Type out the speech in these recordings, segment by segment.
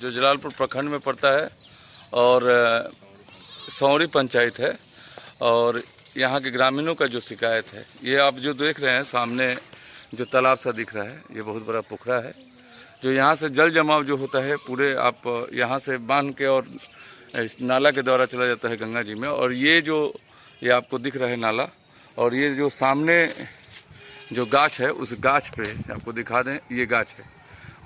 जो जलालपुर प्रखंड में पड़ता है और सौरी पंचायत है। और यहाँ के ग्रामीणों का जो शिकायत है, ये आप जो देख रहे हैं सामने जो तालाब सा दिख रहा है, ये बहुत बड़ा पोखरा है। जो यहाँ से जल जमाव जो होता है पूरे आप यहाँ से बांध के और इस नाला के द्वारा चला जाता है गंगा जी में। और ये आपको दिख रहा है नाला, और ये जो सामने जो गाछ है उस गाछ पे आपको दिखा दें, ये गाछ है।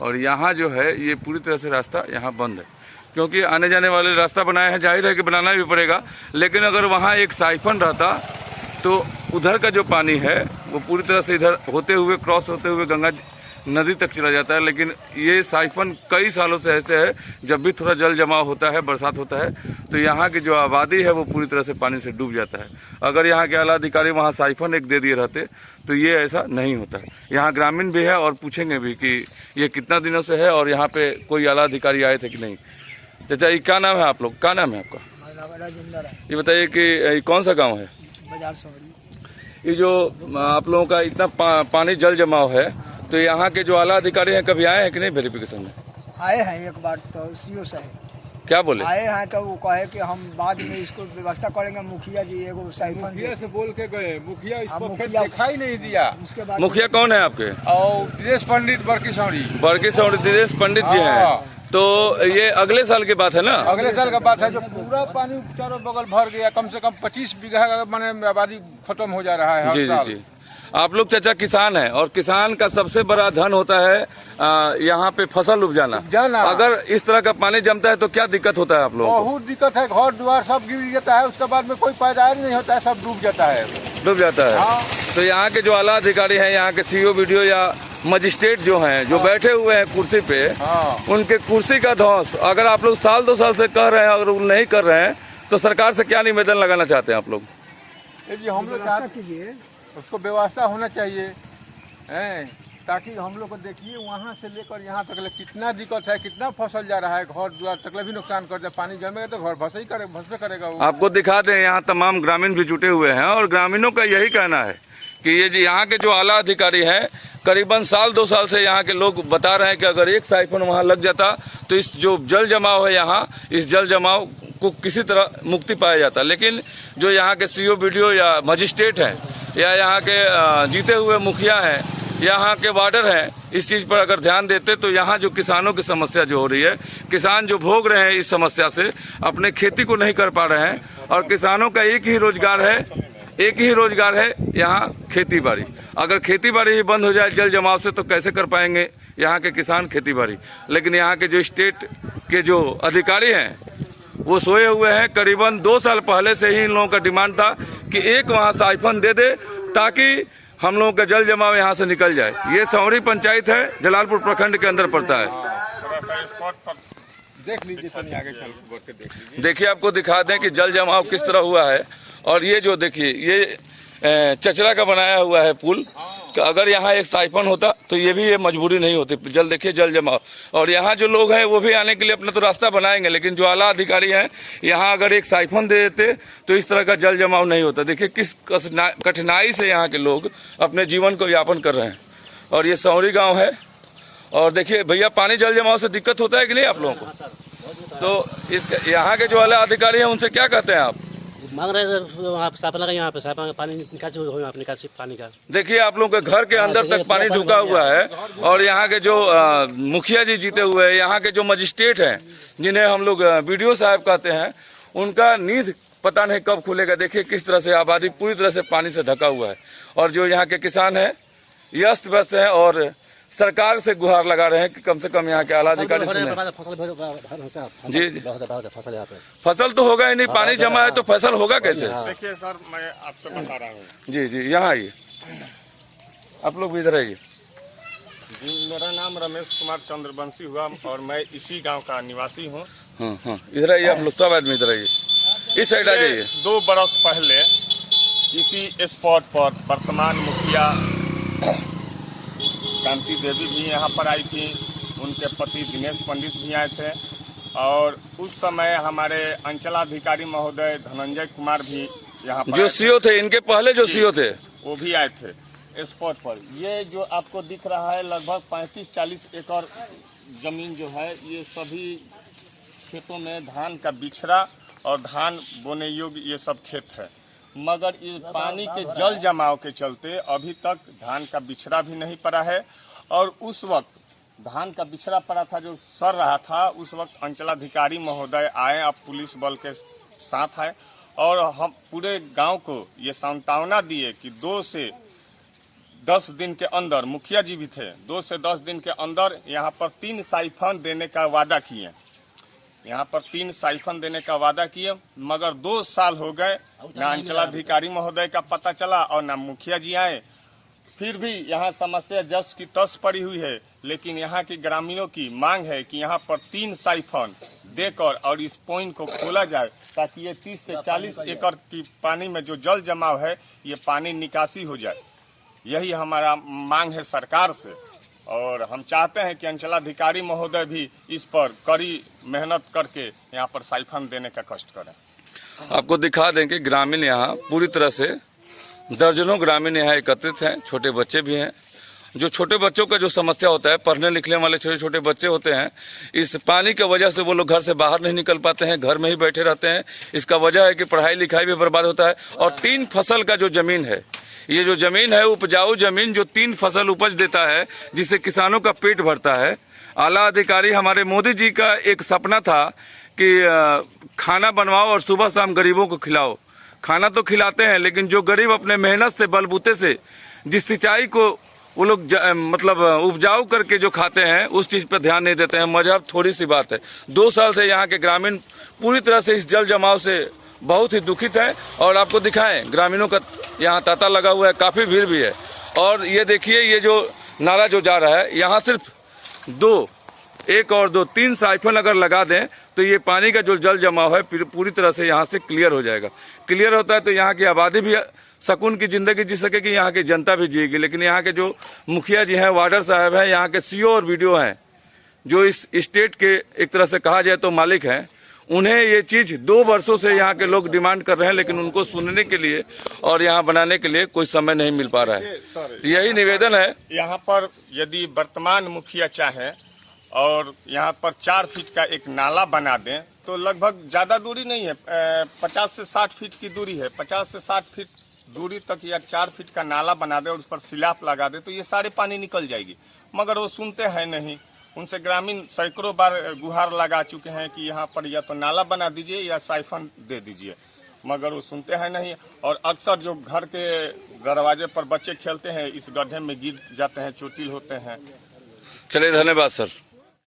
और यहाँ जो है ये पूरी तरह से रास्ता यहाँ बंद है, क्योंकि आने जाने वाले रास्ता बनाए हैं, जाहिर है कि बनाना भी पड़ेगा। लेकिन अगर वहाँ एक साइफन रहता तो उधर का जो पानी है वो पूरी तरह से इधर होते हुए क्रॉस होते हुए गंगा नदी तक चला जाता है। लेकिन ये साइफन कई सालों से ऐसे है, जब भी थोड़ा जल जमाव होता है, बरसात होता है, तो यहाँ की जो आबादी है वो पूरी तरह से पानी से डूब जाता है। अगर यहाँ के आला अधिकारी वहाँ साइफन एक दे दिए रहते तो ये ऐसा नहीं होता है। यहाँ ग्रामीण भी है और पूछेंगे भी कि ये कितना दिनों से है और यहाँ पे कोई आला अधिकारी आए थे कि नहीं। चाचा, ये क्या नाम है आप लोग, क्या नाम है आपका? ये बताइए कि ये कौन सा गाँव है? ये जो आप लोगों का इतना पानी जल जमाव है, तो यहाँ के जो आला अधिकारी हैं कभी आए हैं कि नहीं वेरिफिकेशन में? आए हैं एक बार, तो सीओ साहब क्या बोले? आए हैं तो वो कहे कि हम बाद में इसको व्यवस्था करेंगे। मुखिया जी एगो मुखिया से बोल के गए, मुखिया इसको फिर दिखाई नहीं दिया। उसके बाद मुखिया कौन है आपके? और दिनेश पंडित बड़की सौड़ी दिनेश पंडित जी हैं। तो ये अगले साल की बात है ना? अगले साल का बात है, जो पूरा पानी चारों बगल भर गया। कम से कम 25 बीघा का माने आबादी खत्म हो जा रहा है हर साल। जी। आप लोग चाचा किसान हैं, और किसान का सबसे बड़ा धन होता है यहाँ पे फसल उपजाना। अगर इस तरह का पानी जमता है तो क्या दिक्कत होता है आप लोगों को? बहुत दिक्कत है, घर द्वार सब गिर जाता है, उसके बाद में कोई पैदावार नहीं होता है, सब डूब जाता है। हाँ। तो यहाँ के जो आला अधिकारी हैं, यहाँ के सीओ वीडियो या मजिस्ट्रेट जो हैं, जो बैठे हुए हैं कुर्सी पे, उनके कुर्सी का ध्वंस अगर आप लोग साल 2 साल से कर रहे हैं, अगर वो नहीं कर रहे हैं तो सरकार से क्या निवेदन लगाना चाहते हैं आप लोग? जी हम लोग कीजिए, उसको व्यवस्था होना चाहिए, ताकि हम लोग को देखिए वहाँ से लेकर यहाँ तक कितना दिक्कत है, कितना फसल जा रहा है, घर द्वार तक भी नुकसान कर दे। पानी जमेगा तो घर भसबे करेगा वो। आपको दिखा दें, यहाँ तमाम ग्रामीण भी जुटे हुए हैं, और ग्रामीणों का यही कहना है कि ये जी यहाँ के जो आला अधिकारी हैं, करीबन साल 2 साल से यहाँ के लोग बता रहे हैं कि अगर एक साइफन वहाँ लग जाता तो इस जो जल जमाव है यहाँ, इस जल जमाव को किसी तरह मुक्ति पाया जाता। लेकिन जो यहाँ के सीओ वीडियो या मजिस्ट्रेट हैं, या यहाँ के जीते हुए मुखिया हैं, यहाँ के वार्डर हैं, इस चीज़ पर अगर ध्यान देते तो यहाँ जो किसानों की समस्या जो हो रही है, किसान जो भोग रहे हैं इस समस्या से, अपने खेती को नहीं कर पा रहे हैं। और किसानों का एक ही रोजगार है यहाँ खेती बाड़ी। अगर खेती बाड़ी ही बंद हो जाए जल जमाव से तो कैसे कर पाएंगे यहाँ के किसान खेती बाड़ी? लेकिन यहाँ के जो स्टेट के जो अधिकारी हैं वो सोए हुए हैं। करीबन 2 साल पहले से ही इन लोगों का डिमांड था कि एक वहाँ साइफन दे दे ताकि हम लोगों का जल जमाव यहाँ से निकल जाए। ये सौरी पंचायत है, जलालपुर प्रखंड के अंदर पड़ता है। देख लीजिए, आगे चल के देख लीजिए। देखिए, आपको दिखा दें कि जल जमाव किस तरह हुआ है। और ये जो देखिए, ये चचरा का बनाया हुआ है पुल, कि अगर यहाँ एक साइफन होता तो ये भी ये मजबूरी नहीं होती। देखिए जल जमाव, और यहाँ जो लोग हैं वो भी आने के लिए अपना तो रास्ता बनाएंगे, लेकिन जो आला अधिकारी हैं यहाँ अगर एक साइफन दे देते तो इस तरह का जल जमाव नहीं होता। देखिए किस कठिनाई से यहाँ के लोग अपने जीवन को यापन कर रहे हैं। और ये सौरी गाँव है। और देखिए भैया, पानी जल जमाव से दिक्कत होता है कि नहीं आप लोगों को? तो इस यहाँ के जो आला अधिकारी हैं उनसे क्या कहते हैं आप? मांग रहे हैं यहाँ पे पानी निकासी पानी का। देखिए, आप लोगों के घर के अंदर तक पानी ढुका हुआ है। और यहाँ के जो मुखिया जी जीते हुए हैं, यहाँ के जो मजिस्ट्रेट हैं, जिन्हें हम लोग वीडियो साहब कहते हैं, उनका नींद पता नहीं कब खुलेगा। देखिए किस तरह से आबादी पूरी तरह से पानी से ढका हुआ है। और जो यहाँ के किसान हैं ये अस्त व्यस्त हैं, और सरकार से गुहार लगा रहे हैं कि कम से कम यहाँ के आला अधिकारी सुने। जी, फसल तो होगा ही नहीं, पानी जमा है तो फसल होगा कैसे? देखिए सर, मैं आपसे बता रहा हूँ। जी, यहाँ आइए, आप लोग भी इधर आइए। जी, मेरा नाम रमेश कुमार चंद्रवंशी हुआ और मैं इसी गांव का निवासी हूँ। हाँ, इधर आइए आप लोग, सब आदमी इधर आइए, इस साइड आ जाइए। 2 बरस पहले इसी स्पॉट पर वर्तमान मुखिया कांति देवी भी यहाँ पर आई थी, उनके पति दिनेश पंडित भी आए थे, और उस समय हमारे अंचलाधिकारी महोदय धनंजय कुमार भी यहाँ पर जो सीओ थे, इनके पहले जो सीओ थे, वो भी आए थे स्पॉट पर। ये जो आपको दिख रहा है लगभग 35-40 एकड़ जमीन जो है ये सभी खेतों में धान का बिछड़ा और धान बोने योग्य ये सब खेत है, मगर ये पानी के जल जमाव के चलते अभी तक धान का बिछड़ा भी नहीं पड़ा है। और उस वक्त धान का बिछड़ा पड़ा था जो सर रहा था, उस वक्त अंचलाधिकारी महोदय आए, अब पुलिस बल के साथ आए और हम पूरे गांव को ये सांत्वना दिए कि 2 से 10 दिन के अंदर, मुखिया जी भी थे, 2 से 10 दिन के अंदर यहाँ पर 3 साइफन देने का वादा किए। यहाँ पर 3 साइफन देने का वादा किए, मगर 2 साल हो गए, ना अंचलाधिकारी महोदय का पता चला और ना मुखिया जी आए। फिर भी यहाँ समस्या जस की तस पड़ी हुई है, लेकिन यहाँ के ग्रामीणों की मांग है कि यहाँ पर 3 साइफन देकर और इस पॉइंट को खोला जाए ताकि ये 30 से 40 एकड़ की पानी में जो जल जमाव है ये पानी निकासी हो जाए। यही हमारा मांग है सरकार से और हम चाहते हैं कि अंचलाधिकारी महोदय भी इस पर कड़ी मेहनत करके यहाँ पर साइफन देने का कष्ट करें। आपको दिखा दें कि ग्रामीण यहाँ पूरी तरह से दर्जनों ग्रामीण यहाँ एकत्रित हैं, छोटे बच्चे भी हैं। जो छोटे बच्चों का जो समस्या होता है, पढ़ने लिखने वाले छोटे छोटे बच्चे होते हैं, इस पानी की वजह से वो लोग घर से बाहर नहीं निकल पाते हैं, घर में ही बैठे रहते हैं। इसका वजह है कि पढ़ाई लिखाई भी बर्बाद होता है। और 3 फसल का जो जमीन है, ये जो जमीन है उपजाऊ जमीन जो 3 फसल उपज देता है, जिससे किसानों का पेट भरता है। आला अधिकारी हमारे मोदी जी का एक सपना था कि खाना बनवाओ और सुबह शाम गरीबों को खिलाओ। खाना तो खिलाते हैं, लेकिन जो गरीब अपने मेहनत से बलबूते से जिस सिंचाई को वो लोग मतलब उपजाऊ करके जो खाते हैं, उस चीज पर ध्यान नहीं देते हैं। मजहब थोड़ी सी बात है। 2 साल से यहाँ के ग्रामीण पूरी तरह से इस जल जमाव से बहुत ही दुखित है। और आपको दिखाएं, ग्रामीणों का यहाँ तांता लगा हुआ है, काफी भीड़ भी है। और ये देखिए, ये जो नाला जो जा रहा है, यहाँ सिर्फ 1 और 2 3 साइफन अगर लगा दें तो ये पानी का जो जल जमाव है पूरी तरह से यहाँ से क्लियर हो जाएगा। क्लियर होता है तो यहाँ की आबादी भी सुकून की जिंदगी जी सकेगी, यहाँ की जनता भी जिएगी। लेकिन यहाँ के जो मुखिया जी हैं, वार्डर साहब हैं, यहाँ के सीओ और वीडियो हैं, जो इस स्टेट के एक तरह से कहा जाए तो मालिक हैं, उन्हें ये चीज 2 वर्षों से यहाँ के लोग डिमांड कर रहे हैं, लेकिन उनको सुनने के लिए और यहाँ बनाने के लिए कोई समय नहीं मिल पा रहा है। यही निवेदन है। यहाँ पर यदि वर्तमान मुखिया चाहे और यहाँ पर 4 फीट का एक नाला बना दें तो लगभग ज्यादा दूरी नहीं है, 50 से 60 फीट की दूरी है। 50 से 60 फीट दूरी तक या 4 फीट का नाला बना दे और उस पर सिलाप लगा दे तो ये सारे पानी निकल जाएगी, मगर वो सुनते हैं नहीं। उनसे ग्रामीण सैकड़ों बार गुहार लगा चुके हैं कि यहाँ पर या तो नाला बना दीजिए या साइफन दे दीजिए, मगर वो सुनते हैं नहीं। और अक्सर जो घर के दरवाजे पर बच्चे खेलते हैं, इस गड्ढे में गिर जाते हैं, चोटिल होते हैं। चलिए, धन्यवाद सर।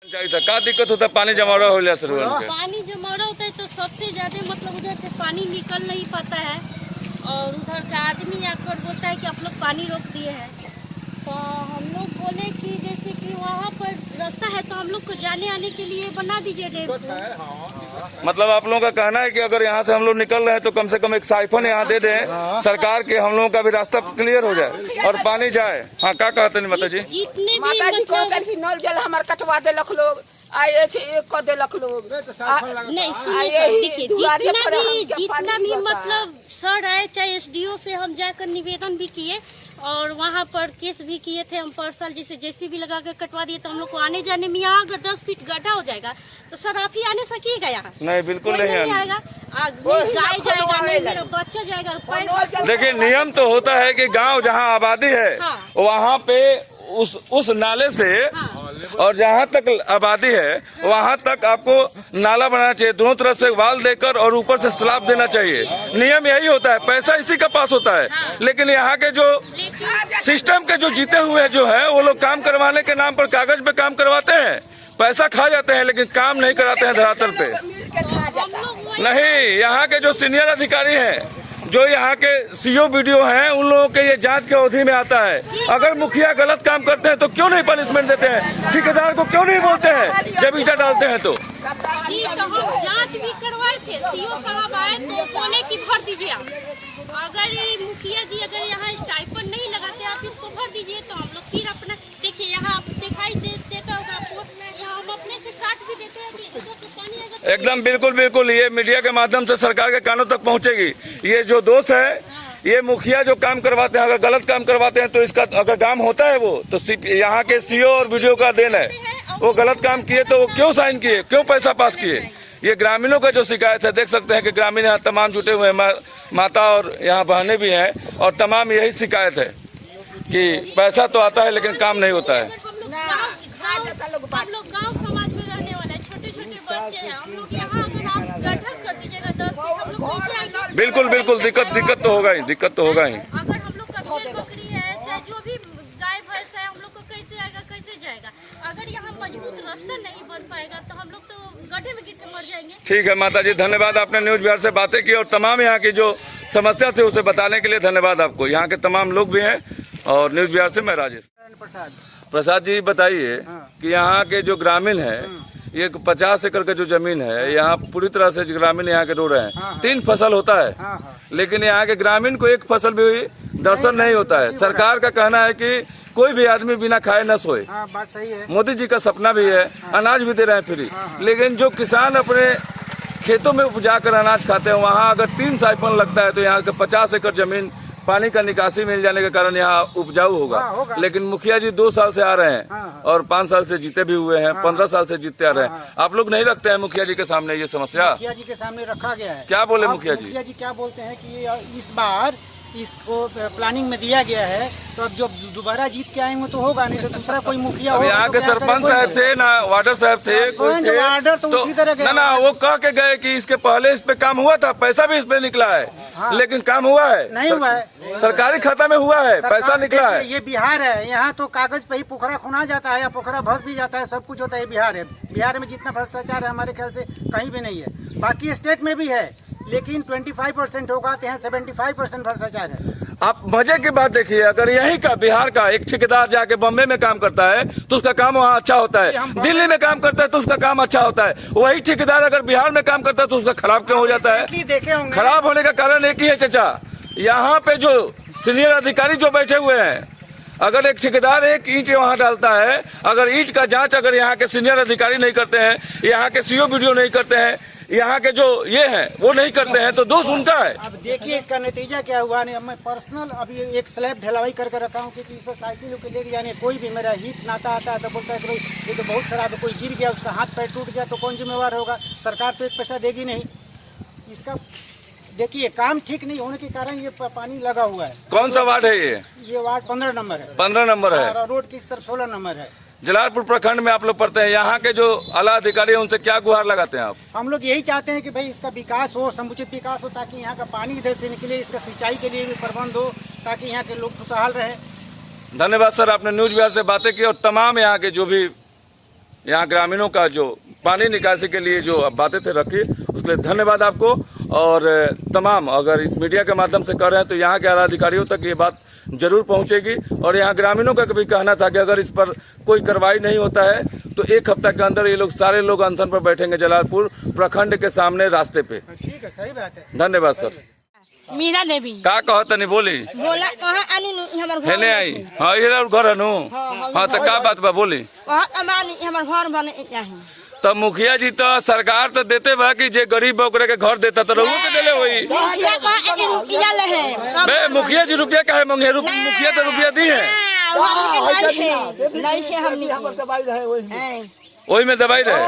क्या दिक्कत होता है पानी जमा रहा हो सर? पानी जमा रहा होता है तो सबसे ज्यादा मतलब उधर से पानी निकल नहीं पाता है और उधर का आदमी आकर बोलता है कि आप लोग पानी रोक दिए हैं। तो हम लोग बोले कि जैसे कि वहाँ पर रास्ता है तो हम लोग को जाने आने के लिए बना दीजिए। मतलब आप लोगों का कहना है कि अगर यहाँ से हम लोग निकल रहे हैं तो कम से कम एक साइफन यहाँ दे दें सरकार के, हम लोगों का भी रास्ता क्लियर हो जाए और पानी जाए। हाँ, क्या कहते हैं माता जी? जितने माता जी कहते कि नल जल हमारे कटवा देलक लोग, आए थे एक कर देलक लोग। नहीं सुनिए सर, देखिए जितना भी मतलब सर आए, चाहे SDO से हम जाकर निवेदन भी किए और वहाँ पर केस भी किए थे हम पार्सल, जैसे JCB लगा कर कटवा दिए। तो हम लोग को आने जाने में यहाँ अगर 10 फीट गड्ढा हो जाएगा तो सर आप ही आने सकिएगा यहाँ? नहीं, बिल्कुल नहीं आएगा। गाय जाएगा, नहीं मेरा बच्चा जाएगा। देखिए, नियम तो होता है कि गांव जहां आबादी है वहां पे उस नाले से और जहां तक आबादी है वहां तक आपको नाला बनाना चाहिए, दोनों तरफ से वाल देकर और ऊपर से स्लैब देना चाहिए। नियम यही होता है, पैसा इसी का पास होता है। लेकिन यहाँ के जो सिस्टम के जो जीते हुए जो है वो लोग काम करवाने के नाम पर कागज पे काम करवाते हैं, पैसा खा जाते हैं, लेकिन काम नहीं कराते हैं धरातल पे। नहीं, यहाँ के जो सीनियर अधिकारी हैं, जो यहाँ के CO वीडियो हैं, उन लोगों के ये जांच के अवधि में आता है। अगर मुखिया गलत काम करते हैं तो क्यों नहीं पनिशमेंट देते हैं? ठेकेदार को क्यों नहीं बोलते हैं जब ईटा डालते हैं? तो जी, तो हम जांच भी करवाए थे, CO साहब आए तो बोले कि भर दीजिए आप। अगर ये मुखिया जी अगर यहाँ स्टाइपेंड नहीं लगाते, आप इसको भर दीजिए, तो हम लोग फिर अपना देखिए यहाँ दिखाई देता होगा आपको, यहाँ हम अपने से काट भी देते हैं कि इधर से पानी आएगा। एकदम बिल्कुल बिल्कुल, ये मीडिया के माध्यम से सरकार के कानों तक पहुँचेगी। ये जो दोष है, ये मुखिया जो काम करवाते हैं, अगर गलत काम करवाते हैं तो इसका अगर काम होता है वो तो सिर्फ यहाँ के CO और वीडियो का देन है। वो गलत काम किए तो वो क्यों साइन किए, क्यों पैसा पास किए? ये ग्रामीणों का जो शिकायत है, देख सकते हैं कि ग्रामीण यहाँ तमाम जुटे हुए हैं, माता और यहाँ बहनें भी हैं, और तमाम यही शिकायत है कि पैसा तो आता है लेकिन काम नहीं होता है। हम लोग गांव समाज में रहने वाले छोटे छोटे बच्चे हैं, हम लोग यहाँ अगर आप गड्ढा कर दीजिएगा 10 फीट, हम लोग कैसे आएंगे? बिल्कुल बिल्कुल, दिक्कत तो होगा ही, दिक्कत तो होगा ही। अगर हम लोग का भेड़ बकरी है, चाहे जो भी गाय भैंस है, हम लोग को कैसे आएगा, कैसे जाएगा? अगर यहाँ मजबूत रास्ता नहीं बन पाएगा तो हम लोग तो गड्ढे में गिर के मर जाएंगे। ठीक है माता जी, धन्यवाद, आपने न्यूज बिहार से बातें की और तमाम यहाँ की जो समस्या थी उसे बताने के लिए धन्यवाद आपको। यहाँ के तमाम लोग भी हैं और न्यूज बिहार से मैं राजेश प्रसाद जी, बताइए कि यहाँ के जो ग्रामीण है, ये 50 एकड़ का जो जमीन है, यहाँ पूरी तरह से ग्रामीण यहाँ के रो रहे हैं। 3 फसल होता है, लेकिन यहाँ के ग्रामीण को 1 फसल भी दर्शन नहीं होता है। सरकार का कहना है कि कोई भी आदमी बिना खाए न सोए। बात सही है। मोदी जी का सपना भी है, अनाज भी दे रहे हैं फ्री, लेकिन जो किसान अपने खेतों में उपजा कर अनाज खाते हैं, वहाँ अगर 3 साइफन लगता है तो यहाँ के 50 एकड़ जमीन पानी का निकासी मिल जाने के कारण यहाँ उपजाऊ होगा। लेकिन मुखिया जी 2 साल से आ रहे हैं और 5 साल से जीते भी हुए हैं, 15 साल से जीतते आ रहे हैं। आप लोग नहीं रखते हैं मुखिया जी के सामने ये समस्या? मुखिया जी के सामने रखा गया है। क्या बोले मुखिया जी? मुखिया जी क्या बोलते हैं कि ये इस बार इसको प्लानिंग में दिया गया है, तो अब जब दोबारा जीत के आएंगे तो होगा, नहीं तो दूसरा कोई मुखिया अब यहाँ के सरपंच साहब थे ना, वार्डर साहब थे, वार्डर तो उसी तरह गए ना वो कह के गए कि इसके पहले इस पे काम हुआ था, पैसा भी इस पे निकला है, लेकिन काम हुआ है नहीं हुआ है, सरकारी खाता में हुआ है, पैसा निकला है। ये बिहार है, यहाँ तो कागज पे ही पोखरा खुना जाता है या पोखरा भस भी जाता है, सब कुछ होता है। बिहार है, बिहार में जितना भ्रष्टाचार है हमारे ख्याल से कहीं भी नहीं है। बाकी स्टेट में भी है, लेकिन 25% होगा तो यहाँ 75% भ्रष्टाचार है। आप मजे की बात देखिए, अगर यही का बिहार का एक ठेकेदार जाके बम्बे में काम करता है तो उसका काम वहाँ अच्छा होता है, दिल्ली में काम करता है तो उसका काम अच्छा होता है, वही ठेकेदार अगर बिहार में काम करता है तो उसका खराब क्यों हो जाता है? खराब होने का कारण एक ही है चाचा, यहाँ पे जो सीनियर अधिकारी जो बैठे हुए हैं, अगर एक ठेकेदार एक ईंट वहाँ डालता है, अगर ईंट का जांच अगर यहाँ के सीनियर अधिकारी नहीं करते हैं, यहाँ के सीओ वीडियो नहीं करते हैं, यहाँ के जो ये हैं वो नहीं करते हैं, तो दोष उनका है। अब देखिए इसका नतीजा क्या हुआ। नहीं, मैं पर्सनल अभी एक स्लैब ढलवाई करके रखा हूँ, क्योंकि इस पर साइकिल के लेके जाने कोई भी मेरा हित नाता आता है तो बोलता है कि भाई ये तो बहुत खराब है, कोई गिर गया उसका हाथ पैर टूट गया तो कौन जिम्मेवार होगा? सरकार तो 1 पैसा देगी नहीं। इसका देखिए काम ठीक नहीं होने के कारण ये पानी लगा हुआ है। कौन सा वार्ड है ये? ये वार्ड 15 नंबर है। 15 नंबर है। और रोड की इस तरफ 16 नंबर है। जलालपुर प्रखंड में आप लोग पढ़ते हैं, यहाँ के जो आला अधिकारी हैं उनसे क्या गुहार लगाते हैं आप? हम लोग यही चाहते हैं कि भाई इसका विकास हो, समुचित विकास हो, ताकि यहाँ का पानी इधर से निकले, इसका सिंचाई के लिए भी प्रबंध हो, ताकि यहाँ के लोग खुशहाल रहे। धन्यवाद सर, आपने न्यूज बिहार से बातें की और तमाम यहाँ के जो भी यहाँ ग्रामीणों का जो पानी निकासी के लिए जो बातें थे रखी, उसके लिए धन्यवाद आपको। और तमाम अगर इस मीडिया के माध्यम से कर रहे हैं तो यहाँ के आला अधिकारियों तक ये बात जरूर पहुंचेगी। और यहाँ ग्रामीणों का भी कहना था कि अगर इस पर कोई कार्रवाई नहीं होता है तो 1 हफ्ता के अंदर ये लोग सारे लोग अनशन पर बैठेंगे जलालपुर प्रखंड के सामने रास्ते पे। ठीक है, सही बात है। धन्यवाद सर। मीरा देवी का कहता नहीं बोली बोला कहाँ आनी हमार घर हेने आई? हाँ ये घर है नु। हाँ तो का बात बा बोली? वहाँ अमानी हमार घर बने चाहिए। तो मुखिया जी तो सरकार तो देते बा कि जे गरीब ओकरे के घर देता तो रोहू के देले होई। बे मुखिया जी रुपया काहे मांगे? मुखिया तो रुपया दी है, वही में दवाई रहे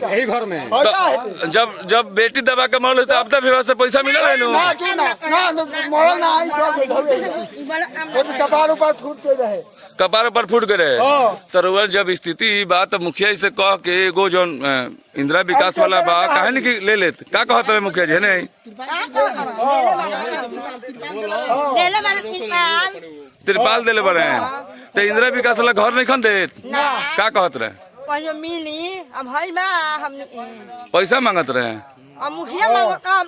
यही घर में। तो जब बेटी दबा के मरल तो आपदा विभाग से पैसा मिला रहे नु? कपार पर फूट के रहे। तो जब स्थिति बात मुखिया से कह के एगो जो इंदिरा विकास वाला बा काहे नहीं ले लेते? का कहत रहे मुखिया जी? नहीं तिरपाल दिले बड़े हैं तो इंदिरा विकास वाला घर नहीं खन देत? का कहत रहे? मिली अब भाई बा हम पैसा मांगत रहे। अब मुखिया मांगता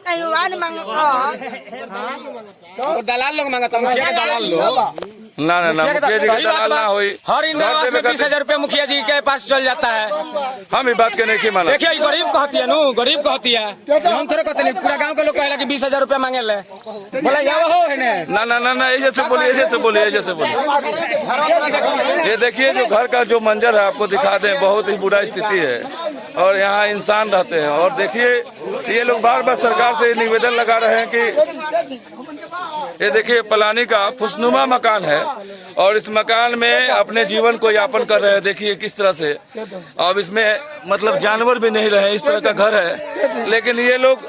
दलाल लोग मांगता, मुखिया के दलाल लोग ना मुखिया जी का दलाल ना होई। हर इंदिरा आवास में 20,000 रुपया मुखिया जी के पास चल जाता है। हम ये बात के नहीं माना। देखिए गरीब कहती है नु, गरीब कहती है, हम थोड़े कहते नहीं। पूरा गांव के लोग कहला कि 20,000 रुपया मांगे ले, बोला जाओ हो है ना ये जैसे बोलिए। ये देखिए जो घर का जो मंजर है आपको दिखा दें, बहुत ही बुरा स्थिति है और यहाँ इंसान रहते हैं। और देखिए ये लोग बार बार सरकार से निवेदन लगा रहे हैं कि ये देखिए पलानी का फुसनुमा मकान है और इस मकान में अपने जीवन को यापन कर रहे हैं। देखिए किस तरह से, अब इसमें मतलब जानवर भी नहीं रहे, इस तरह का घर है। लेकिन ये लोग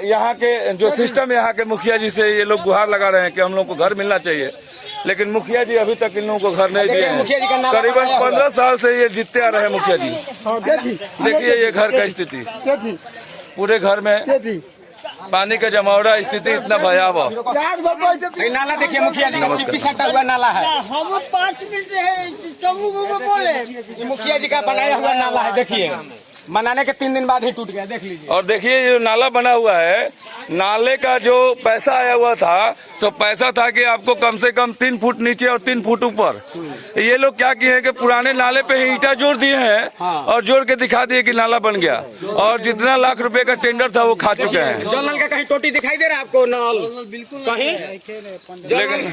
यहाँ के जो सिस्टम, यहाँ के मुखिया जी से ये लोग गुहार लगा रहे हैं कि हम लोग को घर मिलना चाहिए, लेकिन मुखिया जी अभी तक इन लोगों को घर नहीं दिए हैं। करीबन 15 साल से ये जीतते आ रहे हैं मुखिया जी। देखिए ये घर का स्थिति, पूरे घर में पानी का जमावड़ा स्थिति इतना भयावह। नाला देखिए मुखिया जी का चिप्पी सटा हुआ नाला है। हम 5 मिनट बोले मुखिया जी का बनाया हुआ नाला है, देखिए बनाने के 3 दिन बाद ही टूट गया, देख लीजिए। और देखिए जो नाला बना हुआ है, नाले का जो पैसा आया हुआ था, तो पैसा था कि आपको कम से कम 3 फुट नीचे और 3 फुट ऊपर। ये लोग क्या किए हैं कि पुराने नाले पे ही ईंटा जोड़ दिए हैं और जोड़ के दिखा दिए कि नाला बन गया, और जितना लाख रुपए का टेंडर था वो खा चुके हैं। जो नल का कहीं टोटी दिखाई दे रहा है आपको? नल बिल्कुल कहीं, लेकिन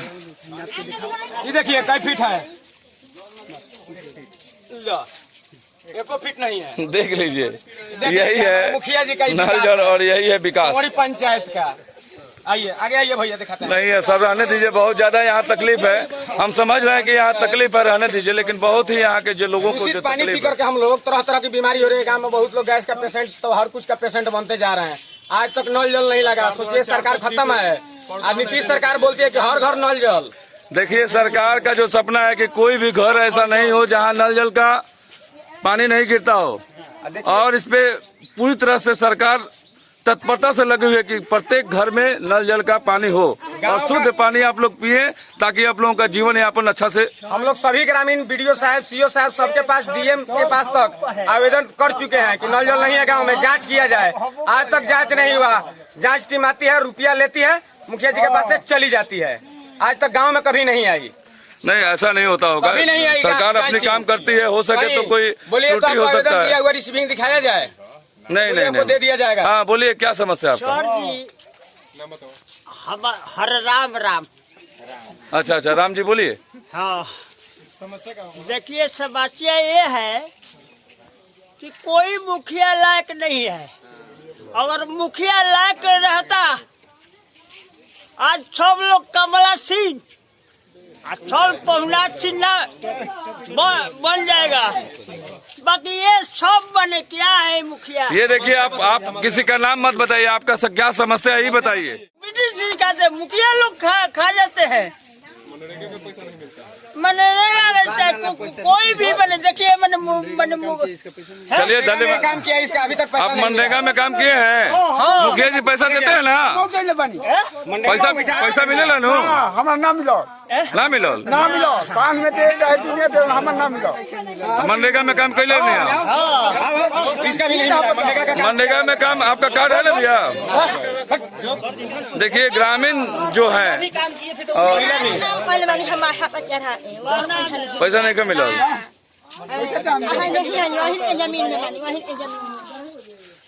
ये देखिए कई फीट है, 1 फीट नहीं है। देख लीजिए, यही है मुखिया जी का नल जल और यही है विकास। हमारी पंचायत का। आइए आगे आइए भैया, दिखाते हैं। नहीं है सर, रहने दीजिए, बहुत ज्यादा यहाँ तकलीफ है। हम समझ रहे हैं कि यहाँ तकलीफ है, रहने दीजिए, लेकिन बहुत ही यहाँ के जो लोगों को जो पानी पी तकलीफ है, करके हम लोग तरह तरह की बीमारी हो रही है। गाँव में बहुत लोग गैस का पेशेंट, तो हर कुछ का पेशेंट बनते जा रहे हैं। आज तक नल जल नहीं लगा। सोचिए सरकार खत्म है, आज नीतीश सरकार बोलती है कि हर घर नल जल। देखिए सरकार का जो सपना है कि कोई भी घर ऐसा नहीं हो जहाँ नल जल का पानी नहीं गिरता हो, और इस पे पूरी तरह से सरकार तत्परता से लगी हुई है कि प्रत्येक घर में नल जल का पानी हो और शुद्ध पानी आप लोग पिए, ताकि आप लोगों का जीवन यापन अच्छा से। हम लोग सभी ग्रामीण बीडीओ साहब, सीओ साहब, सबके पास, डीएम के पास तक आवेदन कर चुके हैं कि नल जल नहीं है गाँव में, जाँच किया जाए। आज तक जाँच नहीं हुआ। जाँच टीम आती है, रुपया लेती है, मुखिया जी के पास से चली जाती है। आज तक गाँव में कभी नहीं आई। नहीं, ऐसा नहीं होता होगा। नहीं आएगा। सरकार अपनी काम करती है, हो सके तो कोई त्रुटि हो सकता है। हुआ रिसीविंग दिखाया जाए, नहीं दे दिया जाएगा। हाँ बोलिए, क्या समस्या है आपका? सर जी, हर राम राम। अच्छा, राम जी बोलिए। हाँ, देखिए समस्या ये है कि कोई मुखिया लायक नहीं है। अगर मुखिया लायक रहता, आज सब लोग कमला सिंह, सब पहुना सिन्हा बन जाएगा। बाकी ये सब बने क्या है मुखिया? ये देखिए, आप किसी का नाम मत बताइए, आपका क्या समस्या है ये बताइए। ब्रिटिश कहते मुखिया लोग खा जाते हैं, मनरेगा कोई भी बने। देखिए चलिए, धन्यवाद। काम किया इसका अभी तक आप मनरेगा में काम किए हैं? मुखिया जी पैसा देते हैं ना? पैसा मिलेला नो? हमारा नाम मिलो ना मिलो कान में दे हमारा नाम मिलो। मनरेगा में काम कैले नहीं आप? इसका भी नहीं। मनरेगा में काम आपका कार्ड है ना भैया? देखिए ग्रामीण जो है पैसा नहीं का मिला।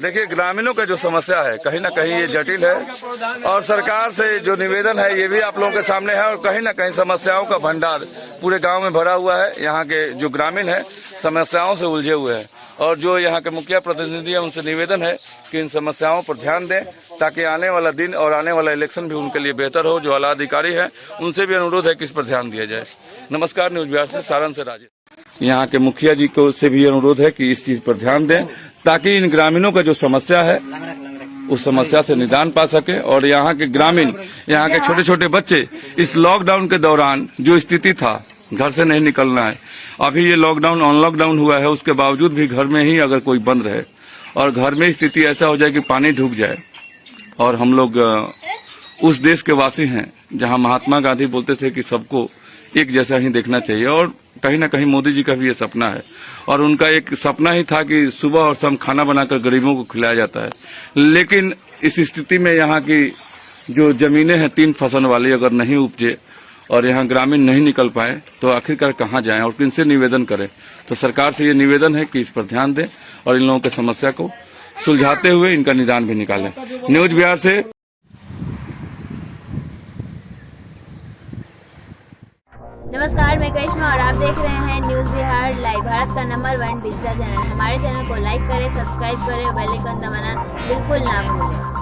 देखिए ग्रामीणों का जो समस्या है कहीं ना कहीं ये जटिल है, और सरकार से जो निवेदन है ये भी आप लोगों के सामने है, और कहीं ना कहीं समस्याओं का भंडार पूरे गांव में भरा हुआ है। यहाँ के जो ग्रामीण है समस्याओं से उलझे हुए हैं, और जो यहाँ के मुखिया प्रतिनिधि है उनसे निवेदन है कि इन समस्याओं पर ध्यान दें, ताकि आने वाला दिन और आने वाला इलेक्शन भी उनके लिए बेहतर हो। जो आला अधिकारी है उनसे भी अनुरोध है कि इस पर ध्यान दिया जाए। नमस्कार, न्यूज बिहार से सारण से राजेश। यहाँ के मुखिया जी को से भी अनुरोध है कि इस चीज पर ध्यान दें, ताकि इन ग्रामीणों का जो समस्या है उस समस्या से निदान पा सके। और यहाँ के ग्रामीण, यहाँ के छोटे छोटे बच्चे इस लॉकडाउन के दौरान जो स्थिति था, घर से नहीं निकलना है, अभी ये लॉकडाउन अनलॉकडाउन हुआ है, उसके बावजूद भी घर में ही अगर कोई बंद रहे और घर में स्थिति ऐसा हो जाए कि पानी ढूक जाए। और हम लोग उस देश के वासी हैं जहाँ महात्मा गांधी बोलते थे कि सबको एक जैसा ही देखना चाहिए, और कहीं ना कहीं मोदी जी का भी ये सपना है, और उनका एक सपना ही था कि सुबह और शाम खाना बनाकर गरीबों को खिलाया जाता है। लेकिन इस स्थिति में यहाँ की जो जमीनें हैं 3 फसल वाली अगर नहीं उपजे और यहाँ ग्रामीण नहीं निकल पाए तो आखिरकार कहाँ जाएं और किनसे निवेदन करें? तो सरकार से ये निवेदन है कि इस पर ध्यान दें और इन लोगों की समस्या को सुलझाते हुए इनका निदान भी निकालें। न्यूज बिहार से नमस्कार, मैं करिश्मा और आप देख रहे हैं न्यूज बिहार लाइव, भारत का नंबर 1 डिजिटल चैनल। हमारे चैनल को लाइक करें, सब्सक्राइब करें, बेल आइकन दबाना बिल्कुल ना भूलें।